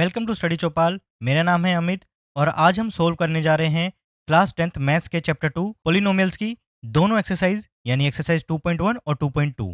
Welcome to study चौपाल। मेरा नाम है अमित और आज हम सोल्व करने जा रहे हैं क्लास 10th मैथ्स के चैप्टर 2 पोलिनोमियल्स की दोनों एक्सरसाइज यानी एक्सरसाइज 2.1 और 2.2।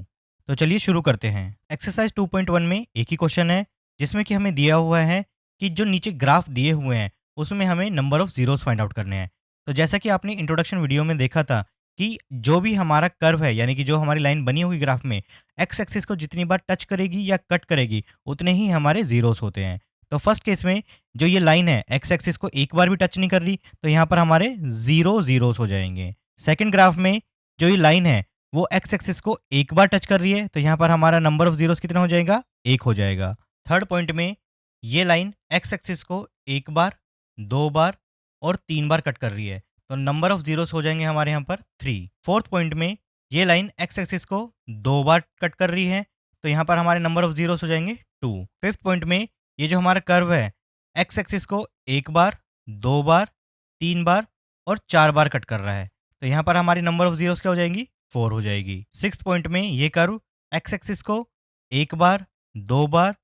तो चलिए शुरू करते हैं। एक्सरसाइज 2.1 में एक ही क्वेश्चन है जिसमें कि हमें दिया हुआ है कि जो नीचे ग्राफ दिए हुए हैं उसमें हमें number of zeros find out करने हैं। तो जैसा कि आपने इंट्रोडक्शन वीडियो में देखा था कि जो भी हमारा कर्व है यानी कि जो हमारी लाइन बनी होगी ग्राफ में, एक्स एक्सिस को जितनी बार टच करेगी या कट करेगी उतने ही हमारे जीरोस होते हैं। तो फर्स्ट केस में जो ये लाइन है एक्स एक्सिस को एक बार भी टच नहीं कर रही, तो यहाँ पर हमारे जीरो जीरोस हो जाएंगे। सेकंड ग्राफ में जो ये लाइन है वो एक्स एक्सिस को एक बार टच कर रही है, तो यहाँ पर हमारा नंबर ऑफ जीरोस कितना हो जाएगा, एक हो जाएगा। थर्ड पॉइंट में ये लाइन एक्स एक्सिस को एक बार, दो बार और तीन बार कट कर रही है, तो नंबर ऑफ जीरोस हो जाएंगे हमारे यहाँ पर थ्री। फोर्थ पॉइंट में ये लाइन एक्स एक्सिस को दो बार कट कर रही है, तो यहाँ पर हमारे नंबर ऑफ जीरोस हो जाएंगे टू। फिफ्थ पॉइंट में ये जो हमारा कर्व है एक्स एक्सिस को एक बार, दो बार, तीन बार और चार बार कट कर रहा है, तो यहाँ पर हमारी नंबर ऑफ जीरोस क्या हो जाएंगी, फोर हो जाएगी। सिक्स्थ पॉइंट में ये कर्व एक्स एक्सिस को एक बार, दो बार,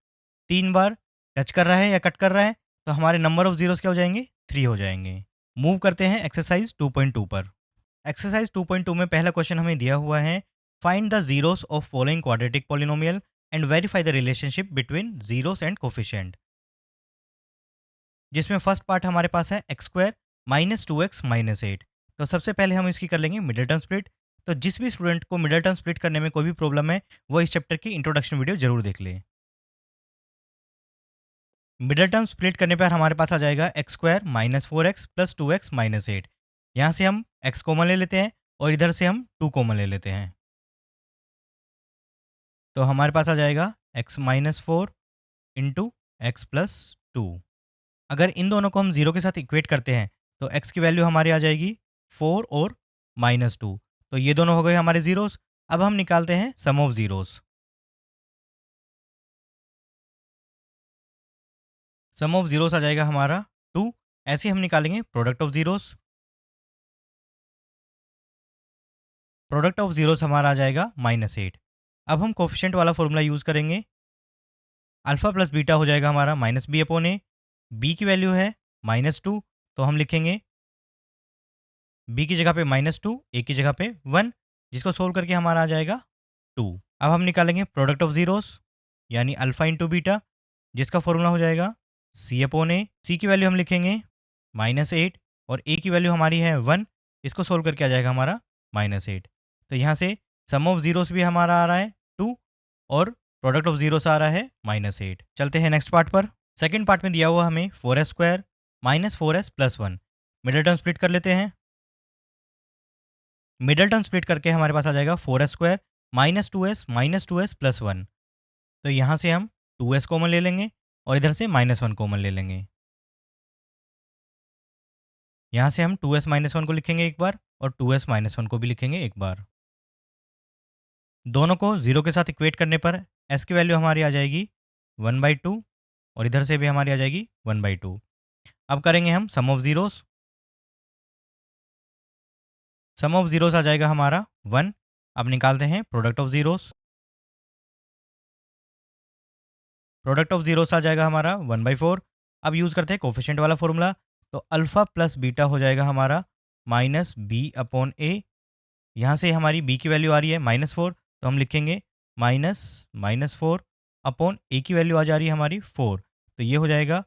तीन बार टच कर रहा है या कट कर रहा है, तो हमारे नंबर ऑफ जीरोस क्या हो जाएंगे, थ्री हो जाएंगे। मूव करते हैं एक्सरसाइज 2.2 पर। एक्सरसाइज 2.2 में पहला क्वेश्चन हमें दिया हुआ है, find the zeros of following quadratic polynomial and verify the relationship between zeros and coefficient. जिसमें फर्स्ट पार्ट हमारे पास है x square minus two x minus eight. तो सबसे पहले हम इसकी कर लेंगे मिडिल टर्म स्प्लिट। तो जिस भी स्टूडेंट को मिडिल टर्म स्प्लिट करने में कोई भी प्रॉब्लम है वो इस चैप्टर की इंट्रोडक्शन वीडियो जरूर देख ले। मिडिल टर्म स्प्लिट करने पर हमारे पास आ जाएगा x square minus four x plus two x minus eight. यहाँ से हम एक्स कॉमन ले लेते हैं और इधर से हम टू कॉमन ले लेते हैं, तो हमारे पास आ जाएगा x minus four into x plus to. अगर इन दोनों को हम जीरो के साथ इक्वेट करते हैं तो एक्स की वैल्यू हमारी आ जाएगी फोर और माइनस टू, तो ये दोनों हो गए हमारे जीरोस। अब हम निकालते हैं sum of zeros. Sum of zeros आ जाएगा हमारा टू। ऐसे हम निकालेंगे product of zeros. Product of zeros हमारा आ जाएगा माइनस एट। अब हम कोफिशिएंट वाला फॉर्मूला यूज़ करेंगे। अल्फा प्लस बीटा हो जाएगा हमारा minus B upon A. B की वैल्यू है माइनस टू, तो हम लिखेंगे बी की जगह पे माइनस टू, ए की जगह पे वन, जिसको सोल्व करके हमारा आ जाएगा टू। अब हम निकालेंगे प्रोडक्ट ऑफ जीरोस यानी अल्फा इंटू बीटा, जिसका फॉर्मूला हो जाएगा सी अपॉन ए। सी की वैल्यू हम लिखेंगे माइनस एट और ए की वैल्यू हमारी है वन, इसको सोल्व करके आ जाएगा हमारा माइनस एट। तो यहाँ से सम ऑफ जीरोस भी हमारा आ रहा है टू और प्रोडक्ट ऑफ जीरोस आ रहा है माइनस एट। चलते हैं नेक्स्ट पार्ट पर। सेकेंड पार्ट में दिया हुआ हमें four s square minus four s plus one. Middle term split कर लेते हैं। मिडिल टर्म स्प्लिट करके हमारे पास आ जाएगा four s square minus to S plus one. तो यहाँ से हम टू एस कॉमन ले लेंगे और इधर से माइनस वन कॉमन ले लेंगे। यहाँ से हम टू एस माइनस वन को लिखेंगे एक बार और टू एस माइनस वन को भी लिखेंगे एक बार। दोनों को जीरो के साथ इक्वेट करने पर एस की वैल्यू हमारी आ जाएगी वन बाई टू और इधर से भी हमारी आ जाएगी वन बाई टू। अब करेंगे हम sum of zeros. Sum of zeros आ जाएगा हमारा वन। अब निकालते हैं product of zeros. Product of zeros आ जाएगा हमारा वन बाई फोर। अब यूज़ करते हैं कोफिशिएंट वाला फॉर्मूला। तो अल्फ़ा प्लस बीटा हो जाएगा हमारा माइनस बी अपॉन ए। यहाँ से हमारी बी की वैल्यू आ रही है माइनस फोर, तो हम लिखेंगे माइनस माइनस फोर अपॉन ए की वैल्यू आ जा रही है हमारी फोर, तो ये हो जाएगा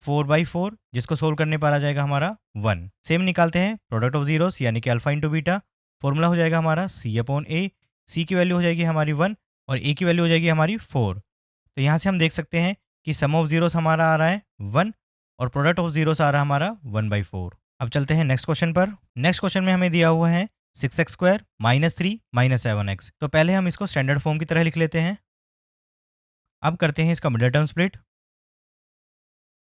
फोर बाई फोर, जिसको सोल्व करने पर आ जाएगा हमारा वन। सेम निकालते हैं प्रोडक्ट ऑफ जीरोस यानी कि अल्फा इंटू बीटा। फॉर्मूला हो जाएगा हमारा सी अपॉन ए। सी की वैल्यू हो जाएगी हमारी वन और ए की वैल्यू हो जाएगी हमारी फोर। तो यहाँ से हम देख सकते हैं कि सम ऑफ जीरोस हमारा आ रहा है वन और प्रोडक्ट ऑफ जीरोस आ रहा है हमारा वन बाई फोर। अब चलते हैं नेक्स्ट क्वेश्चन पर। नेक्स्ट क्वेश्चन में हमें दिया हुआ है six x square minus three minus seven x. तो पहले हम इसको स्टैंडर्ड फॉर्म की तरह लिख लेते हैं। अब करते हैं इसका middle term split.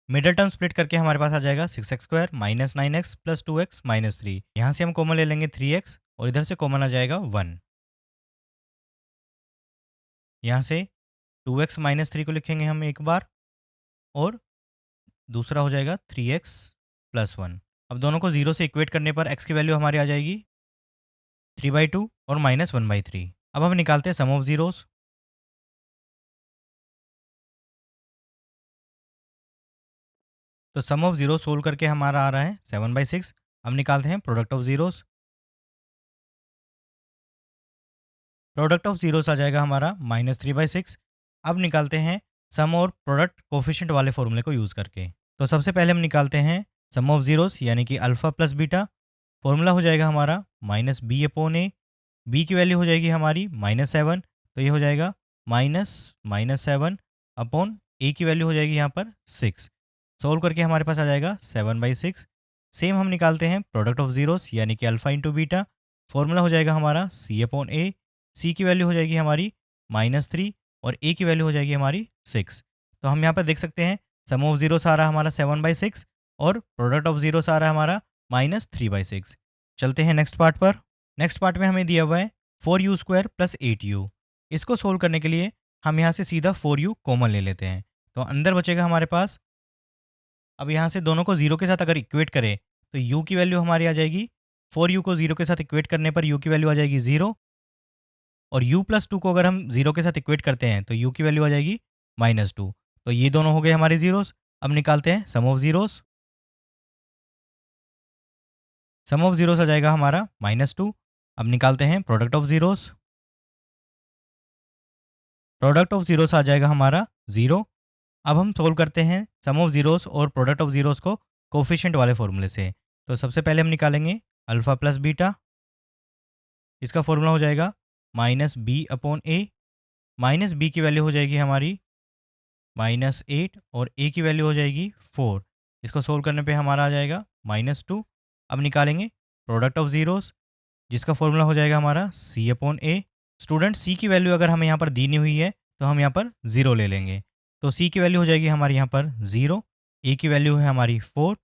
Middle term split करके हमारे पास आ जाएगा six x square minus nine x plus two x minus three. यहाँ से हम कॉमन ले लेंगे थ्री एक्स और इधर से कॉमन आ जाएगा वन। यहाँ से टू एक्स माइनस थ्री को लिखेंगे हम एक बार और दूसरा हो जाएगा थ्री एक्स प्लस वन। अब दोनों को जीरो से इक्वेट करने पर एक्स की वैल्यू हमारी आ जाएगी थ्री बाई टू और माइनस वन बाई थ्री। अब हम निकालते हैं सम ऑफ जीरोस। तो सम ऑफ जीरो सोल्व करके हमारा आ रहा है 7/6। अब निकालते हैं product of zeros. Product of zeros आ जाएगा हमारा -3/6। अब निकालते हैं सम और प्रोडक्ट कोफिशिएंट वाले फॉर्मूले को यूज़ करके। तो सबसे पहले हम निकालते हैं सम ऑफ जीरोस यानी कि अल्फ़ा प्लस बीटा। फॉर्मूला हो जाएगा हमारा -b/a। बी की वैल्यू हो जाएगी हमारी -7, तो ये हो जाएगा -7 अपॉन ए की वैल्यु हो जाएगी यहाँ पर 6। सोल्व करके हमारे पास आ जाएगा 7/6। सेम हम निकालते हैं प्रोडक्ट ऑफ जीरोस यानी कि अल्फ़ा इंटू बीटा। फॉर्मूला हो जाएगा हमारा c/a। सी की वैल्यू हो जाएगी हमारी -3 और ए की वैल्यू हो जाएगी हमारी 6। तो हम यहाँ पर देख सकते हैं सम ऑफ जीरोस आ रहा हमारा 7/6 और प्रोडक्ट ऑफ जीरोस आ रहा है हमारा -3/6। चलते हैं नेक्स्ट पार्ट पर। नेक्स्ट पार्ट में हमें दिया हुआ है 4u² + 8u। इसको सोल्व करने के लिए हम यहाँ से सीधा 4u कॉमन ले लेते हैं, तो अंदर बचेगा हमारे पास। अब यहाँ से दोनों को जीरो के साथ अगर इक्वेट करें तो u की वैल्यू हमारी आ जाएगी, 4u को जीरो के साथ इक्वेट करने पर u की वैल्यू आ जाएगी 0, और u+2 को अगर हम जीरो के साथ इक्वेट करते हैं तो u की वैल्यू आ जाएगी -2। तो ये दोनों हो गए हमारे जीरोस। अब निकालते हैं sum of zeros. Sum of zeros आ जाएगा हमारा -2। अब निकालते हैं product of zeros. Product of zeros आ जाएगा हमारा 0। अब हम सोल्व करते हैं सम ऑफ जीरोस और प्रोडक्ट ऑफ जीरोस को कोफिशिएंट वाले फॉर्मूले से। तो सबसे पहले हम निकालेंगे अल्फ़ा प्लस बीटा। इसका फॉर्मूला हो जाएगा -b/a। माइनस बी की वैल्यू हो जाएगी हमारी -8 और ए की वैल्यू हो जाएगी 4। इसको सोल्व करने पे हमारा आ जाएगा -2। अब निकालेंगे प्रोडक्ट ऑफ जीरोस, जिसका फॉर्मूला हो जाएगा हमारा c/a। स्टूडेंट सी की वैल्यू अगर हमें यहाँ पर दी नहीं हुई है तो हम यहाँ पर 0 ले लेंगे। तो सी की वैल्यू हो जाएगी हमारी यहाँ पर 0, ए की वैल्यू है हमारी 4।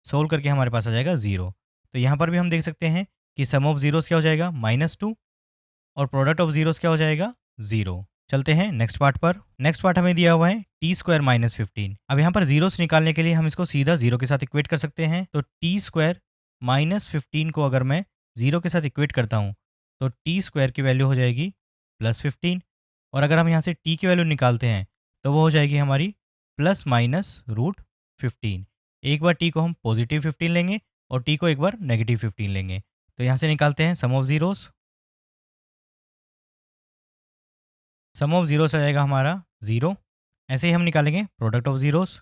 सोल्व करके हमारे पास आ जाएगा 0। तो यहाँ पर भी हम देख सकते हैं कि सम ऑफ जीरोस क्या हो जाएगा -2 और प्रोडक्ट ऑफ जीरोस क्या हो जाएगा 0। चलते हैं नेक्स्ट पार्ट पर। नेक्स्ट पार्ट हमें दिया हुआ है t² - 15। अब यहाँ पर जीरोस निकालने के लिए हम इसको सीधा 0 के साथ इक्वेट कर सकते हैं। तो t² - 15 को अगर मैं 0 के साथ इक्वेट करता हूँ तो t² की वैल्यू हो जाएगी +15, और अगर हम यहाँ से t की वैल्यू निकालते हैं तो वो हो जाएगी हमारी ±√15। एक बार t को हम पॉजिटिव 15 लेंगे और t को एक बार नेगेटिव 15 लेंगे। तो यहाँ से निकालते हैं sum of zeros. Sum of zeros आ जाएगा हमारा 0। ऐसे ही हम निकालेंगे product of zeros.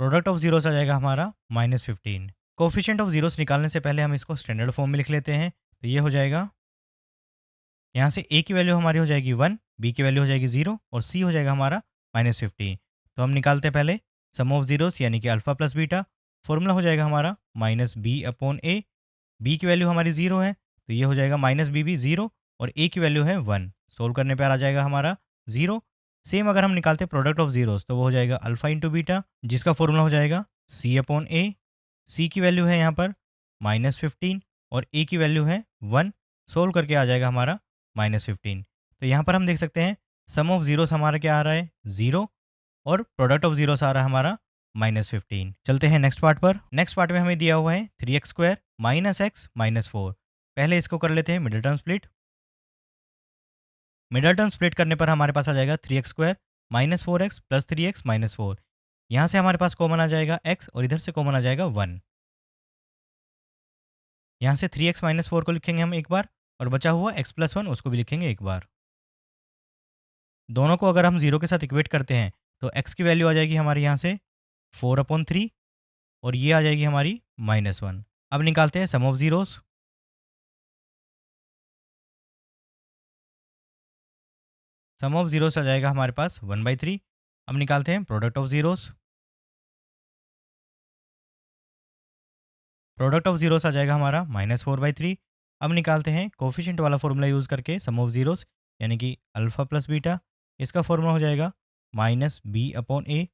Product of zeros आ जाएगा हमारा -15। कोफिशिएंट ऑफ जीरोस निकालने से पहले हम इसको स्टैंडर्ड फॉर्म में लिख लेते हैं। तो ये हो जाएगा, यहाँ से ए की वैल्यू हमारी हो जाएगी 1, बी की वैल्यू हो जाएगी 0 और सी हो जाएगा हमारा -15। तो हम निकालते हैं पहले सम ऑफ जीरोस यानी कि अल्फ़ा प्लस बीटा। फॉर्मूला हो जाएगा हमारा -b/a। बी की वैल्यू हमारी 0 है तो ये हो जाएगा -b भी 0 और ए की वैल्यू है 1। सोल्व करने पर आ जाएगा हमारा 0। सेम अगर हम निकालते हैं प्रोडक्ट ऑफ जीरोस तो वो हो जाएगा अल्फ़ा इंटू बीटा, जिसका फॉर्मूला हो जाएगा c/a। सी की वैल्यू है यहाँ पर -15 और ए की वैल्यू है 1। सोल्व करके आ जाएगा हमारा -15। तो यहाँ पर हम देख सकते हैं सम ऑफ जीरोस हमारा क्या आ रहा है 0 और प्रोडक्ट ऑफ जीरोस आ रहा है हमारा -15। चलते हैं नेक्स्ट पार्ट पर। नेक्स्ट पार्ट में हमें दिया हुआ है 3x² - x - 4। पहले इसको कर लेते हैं middle term split. Middle term split करने पर हमारे पास आ जाएगा 3x² - 4x + 3x - 4। यहाँ से हमारे पास कॉमन आ जाएगा x और इधर से कॉमन आ जाएगा 1। यहाँ से 3x - 4 को लिखेंगे हम एक बार और बचा हुआ x + 1 उसको भी लिखेंगे एक बार। दोनों को अगर हम 0 के साथ इक्वेट करते हैं तो x की वैल्यू आ जाएगी हमारी यहाँ से 4/3 और ये आ जाएगी हमारी -1। अब निकालते हैं sum of zeros. Sum of zeros आ जाएगा हमारे पास 1/3। अब निकालते हैं product of zeros. Product of zeros आ जाएगा हमारा -4/3। अब निकालते हैं कोफिशिएंट वाला फॉर्मूला यूज़ करके सम ऑफ जीरोस यानी कि अल्फ़ा प्लस बीटा। इसका फॉर्मूला हो जाएगा -b/a।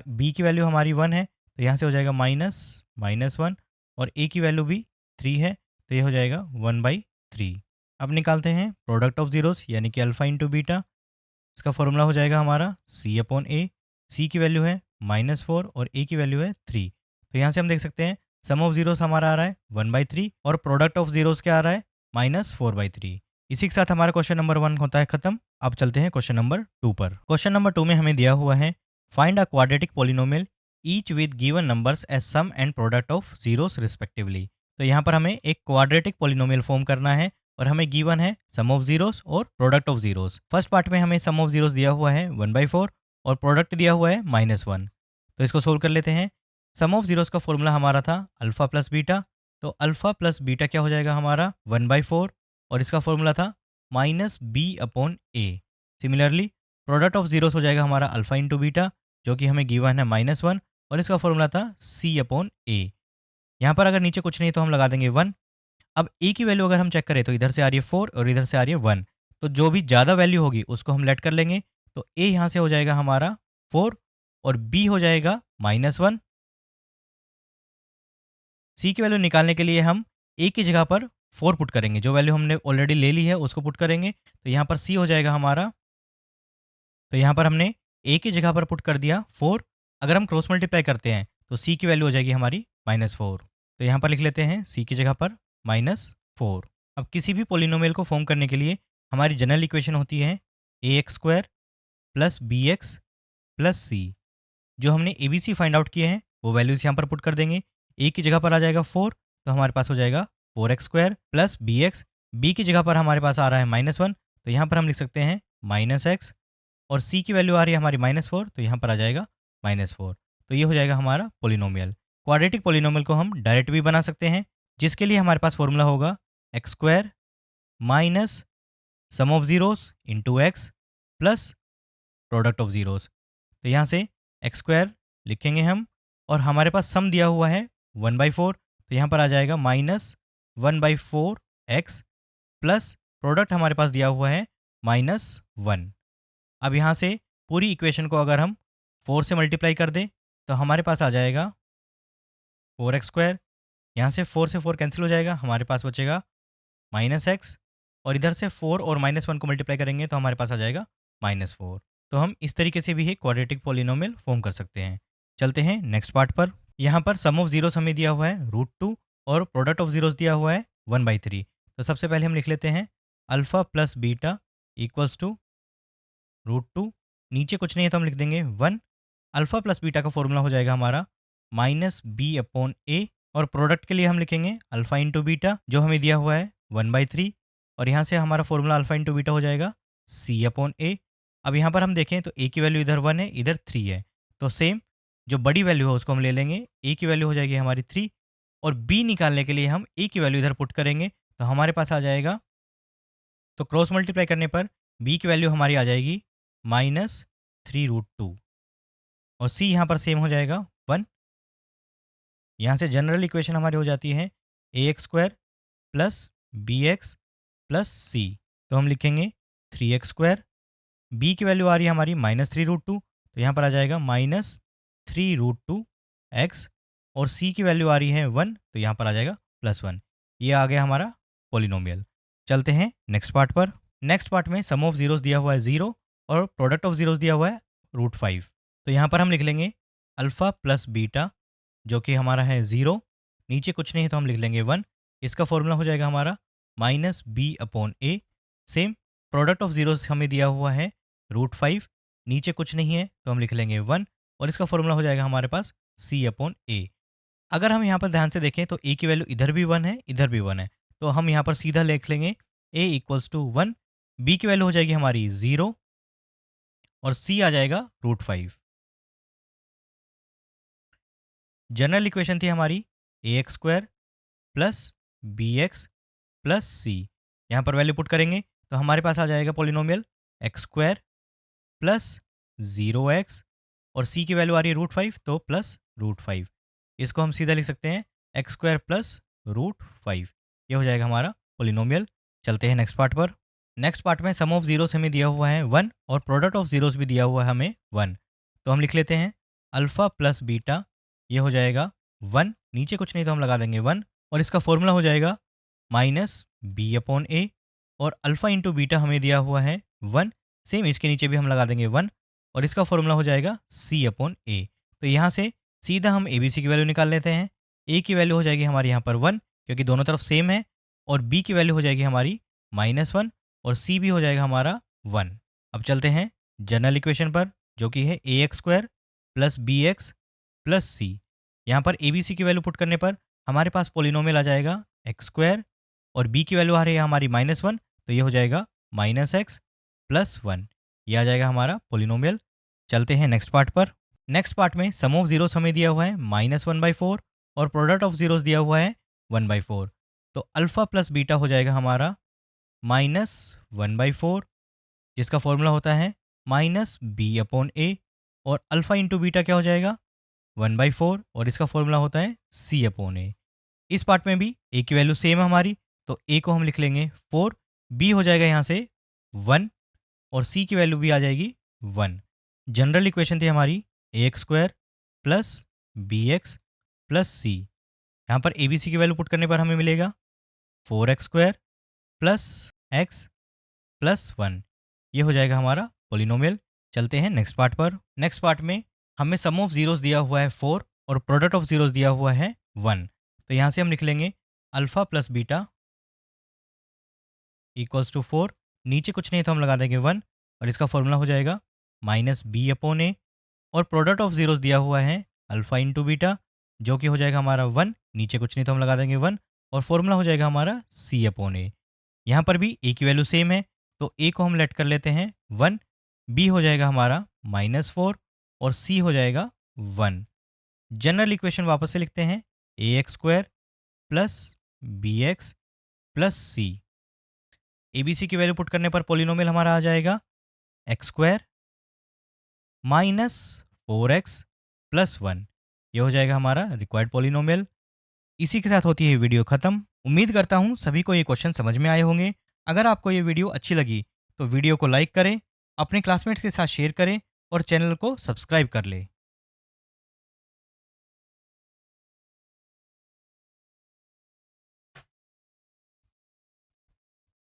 बी की वैल्यू हमारी 1 है तो यहाँ से हो जाएगा -1 और ए की वैल्यू भी 3 है तो ये हो जाएगा 1/3। अब निकालते हैं प्रोडक्ट ऑफ जीरोस यानी कि अल्फ़ा इंटू बीटा। इसका फॉर्मूला हो जाएगा हमारा c/a। सी की वैल्यू है -4 और ए की वैल्यू है 3। तो यहाँ से हम देख सकते हैं सम ऑफ जीरोस हमारा आ रहा है 1/3 और प्रोडक्ट ऑफ जीरोस क्या आ रहा है -4/3। इसी के साथ हमारा क्वेश्चन नंबर 1 होता है खत्म। अब चलते हैं क्वेश्चन नंबर 2 पर। क्वेश्चन नंबर 2 में हमें दिया हुआ है find a quadratic polynomial each with given numbers as sum and product of zeros respectively. तो यहाँ पर हमें एक क्वाड्रेटिक पोलिनोमियल फॉर्म करना है और हमें गिवन है सम ऑफ जीरोस और product of zeros. First part में हमें सम ऑफ जीरोस दिया हुआ है 1/4 और प्रोडक्ट दिया हुआ है -1। तो इसको सोल्व कर लेते हैं। सम ऑफ जीरोस का फॉर्मूला हमारा था अल्फा प्लस बीटा। तो अल्फा प्लस बीटा क्या हो जाएगा हमारा 1/4 और इसका फॉर्मूला था -b/a। Similarly product of zeros हो जाएगा हमारा अल्फा इंटू बीटा, जो कि हमें गिवन है -1 और इसका फॉर्मूला था c/a। यहाँ पर अगर नीचे कुछ नहीं तो हम लगा देंगे 1। अब ए की वैल्यू अगर हम चेक करें तो इधर से आ रही है 4 और इधर से आ रही है 1। तो जो भी ज़्यादा वैल्यू होगी उसको हम लेट कर लेंगे। तो ए यहाँ से हो जाएगा हमारा 4 और बी हो जाएगा -1। सी की वैल्यू निकालने के लिए हम ए की जगह पर 4 पुट करेंगे, जो वैल्यू हमने ऑलरेडी ले ली है उसको पुट करेंगे। तो यहाँ पर सी हो जाएगा हमारा, तो यहाँ पर हमने ए की जगह पर पुट कर दिया 4। अगर हम क्रॉस मल्टीप्लाई करते हैं तो सी की वैल्यू हो जाएगी हमारी -4। तो यहाँ पर लिख लेते हैं सी की जगह पर -4। अब किसी भी पोलिनोमियल को फॉर्म करने के लिए हमारी जनरल इक्वेशन होती है ax² plus bx plus c. जो हमने a b c find out किए हैं वो वैल्यूज़ यहाँ पर पुट कर देंगे। ए की जगह पर आ जाएगा 4, तो हमारे पास हो जाएगा 4x² प्लस bx। बी की जगह पर हमारे पास आ रहा है -1, तो यहाँ पर हम लिख सकते हैं -x। और सी की वैल्यू आ रही है हमारी -4, तो यहाँ पर आ जाएगा -4। तो ये हो जाएगा हमारा पोलिनोमियल। क्वाड्रेटिक पोलिनोमियल को हम डायरेक्ट भी बना सकते हैं, जिसके लिए हमारे पास फॉर्मूला होगा x² minus sum of zeros into x plus product of zeros. तो यहाँ से x² लिखेंगे हम और हमारे पास सम दिया हुआ है 1/4, तो यहाँ पर आ जाएगा -1/4x प्लस प्रोडक्ट हमारे पास दिया हुआ है -1। अब यहाँ से पूरी इक्वेशन को अगर हम 4 से मल्टीप्लाई कर दें तो हमारे पास आ जाएगा 4x²। यहाँ से 4 से 4 कैंसिल हो जाएगा, हमारे पास बचेगा -x और इधर से 4 और -1 को मल्टीप्लाई करेंगे तो हमारे पास आ जाएगा -4। तो हम इस तरीके से भी एक क्वाड्रेटिक पोलिनोमियल फॉर्म कर सकते हैं। चलते हैं नेक्स्ट पार्ट पर। यहाँ पर सम ऑफ जीरोस हमें दिया हुआ है √2 और प्रोडक्ट ऑफ जीरोस दिया हुआ है 1/3। तो सबसे पहले हम लिख लेते हैं alpha plus beta equals to √2। नीचे कुछ नहीं है तो हम लिख देंगे 1। अल्फा प्लस बीटा का फॉर्मूला हो जाएगा हमारा -b/a और प्रोडक्ट के लिए हम लिखेंगे अल्फा इंटू बीटा, जो हमें दिया हुआ है 1/3 और यहाँ से हमारा फॉर्मूला अल्फा इंटू बीटा हो जाएगा c/a। अब यहाँ पर हम देखें तो a की वैल्यू इधर 1 है, इधर 3 है, तो सेम जो बड़ी वैल्यू है उसको हम ले लेंगे। a की वैल्यू हो जाएगी हमारी 3 और b निकालने के लिए हम a की वैल्यू इधर पुट करेंगे तो हमारे पास आ जाएगा, तो क्रॉस मल्टीप्लाई करने पर b की वैल्यू हमारी आ जाएगी -3√2 और c यहाँ पर सेम हो जाएगा 1। यहाँ से जनरल इक्वेशन हमारी हो जाती है ax² प्लस bx प्लस सी। तो हम लिखेंगे 3x²। b की वैल्यू आ रही है हमारी -3√2, तो यहाँ पर आ जाएगा -3√2x और c की वैल्यू आ रही है 1, तो यहाँ पर आ जाएगा +1। ये आ गया हमारा पोलिनोमियल। चलते हैं नेक्स्ट पार्ट पर। नेक्स्ट पार्ट में सम ऑफ जीरोस दिया हुआ है 0 और प्रोडक्ट ऑफ जीरोस दिया हुआ है √5। तो यहाँ पर हम लिख लेंगे अल्फा प्लस बीटा, जो कि हमारा है 0। नीचे कुछ नहीं है तो हम लिख लेंगे 1। इसका फॉर्मूला हो जाएगा हमारा -b/a। Same product of zeros हमें दिया हुआ है √5। नीचे कुछ नहीं है तो हम लिख लेंगे 1 और इसका फॉर्मूला हो जाएगा हमारे पास c/a। अगर हम यहाँ पर ध्यान से देखें तो a की वैल्यू इधर भी 1 है, इधर भी 1 है, तो हम यहाँ पर सीधा लिख लेंगे a = 1। b की वैल्यू हो जाएगी हमारी 0 और c आ जाएगा √5। जनरल इक्वेशन थी हमारी ax² plus bx plus c. यहाँ पर वैल्यू पुट करेंगे तो हमारे पास आ जाएगा पोलिनोमियल x² प्लस 0x और c की वैल्यू आ रही है √5, तो प्लस √5। इसको हम सीधा लिख सकते हैं x² प्लस √5। ये हो जाएगा हमारा पोलिनोमियल। चलते हैं नेक्स्ट पार्ट पर। नेक्स्ट पार्ट में सम ऑफ जीरोस हमें दिया हुआ है 1 और प्रोडक्ट ऑफ जीरोस भी दिया हुआ है हमें 1। तो हम लिख लेते हैं अल्फा प्लस बीटा, ये हो जाएगा 1। नीचे कुछ नहीं तो हम लगा देंगे 1 और इसका फॉर्मूला हो जाएगा -b/a और अल्फा इंटू बीटा हमें दिया हुआ है 1। सेम इसके नीचे भी हम लगा देंगे 1 और इसका फॉर्मूला हो जाएगा c/a। तो यहाँ से सीधा हम a b c की वैल्यू निकाल लेते हैं। a की वैल्यू हो जाएगी हमारी यहाँ पर 1, क्योंकि दोनों तरफ सेम है, और b की वैल्यू हो जाएगी हमारी -1 और c भी हो जाएगा हमारा 1। अब चलते हैं जनरल इक्वेशन पर, जो कि है ax² plus b x plus c. यहाँ पर ए बी सी की वैल्यू पुट करने पर हमारे पास पोलिनोमियल आ जाएगा एक्स स्क्वायर, और बी की वैल्यू आ रही है हमारी -1, तो ये हो जाएगा -x प्लस 1। ये आ जाएगा हमारा पोलिनोमियल। चलते हैं नेक्स्ट पार्ट पर। नेक्स्ट पार्ट में सम ऑफ जीरोस हमें दिया हुआ है -1/4 और प्रोडक्ट ऑफ जीरोस दिया हुआ है 1/4। तो अल्फा प्लस बीटा हो जाएगा हमारा -1/4, जिसका फॉर्मूला होता है -b/a, और अल्फा इंटू बीटा क्या हो जाएगा 1/4, और इसका फॉर्मूला होता है c/a। इस पार्ट में भी a की वैल्यू सेम है हमारी, तो a को हम लिख लेंगे 4, b हो जाएगा यहाँ से 1, और c की वैल्यू भी आ जाएगी 1। जनरल इक्वेशन थी हमारी ax square plus bx plus c। यहाँ पर a b c की वैल्यू पुट करने पर हमें मिलेगा 4x square plus x plus 1। ये हो जाएगा हमारा पोलिनोमियल। चलते हैं नेक्स्ट पार्ट पर। नेक्स्ट पार्ट में हमें सम ऑफ जीरोस दिया हुआ है 4 और प्रोडक्ट ऑफ जीरोस दिया हुआ है 1। तो यहाँ से हम लिख लेंगे alpha plus beta equals to 4, नीचे कुछ नहीं तो हम लगा देंगे 1, और इसका फॉर्मूला हो जाएगा -b/a, और प्रोडक्ट ऑफ जीरोस दिया हुआ है अल्फा इंटू बीटा, जो कि हो जाएगा हमारा 1, नीचे कुछ नहीं तो हम लगा देंगे 1, और फॉर्मूला हो जाएगा हमारा c/a। यहाँ पर भी a की वैल्यू सेम है, तो a को हम लेट कर लेते हैं 1, b हो जाएगा हमारा -4, और c हो जाएगा 1। जनरल इक्वेशन वापस से लिखते हैं ax square plus bx plus c। A b c की वैल्यू पुट करने पर पोलिनोमियल हमारा आ जाएगा एक्स स्क्वायर -4x प्लस 1। ये हो जाएगा हमारा रिक्वायर्ड पोलिनोमियल। इसी के साथ होती है वीडियो ख़त्म। उम्मीद करता हूँ सभी को ये क्वेश्चन समझ में आए होंगे। अगर आपको ये वीडियो अच्छी लगी तो वीडियो को लाइक करें, अपने क्लासमेट्स के साथ शेयर करें और चैनल को सब्सक्राइब कर लें।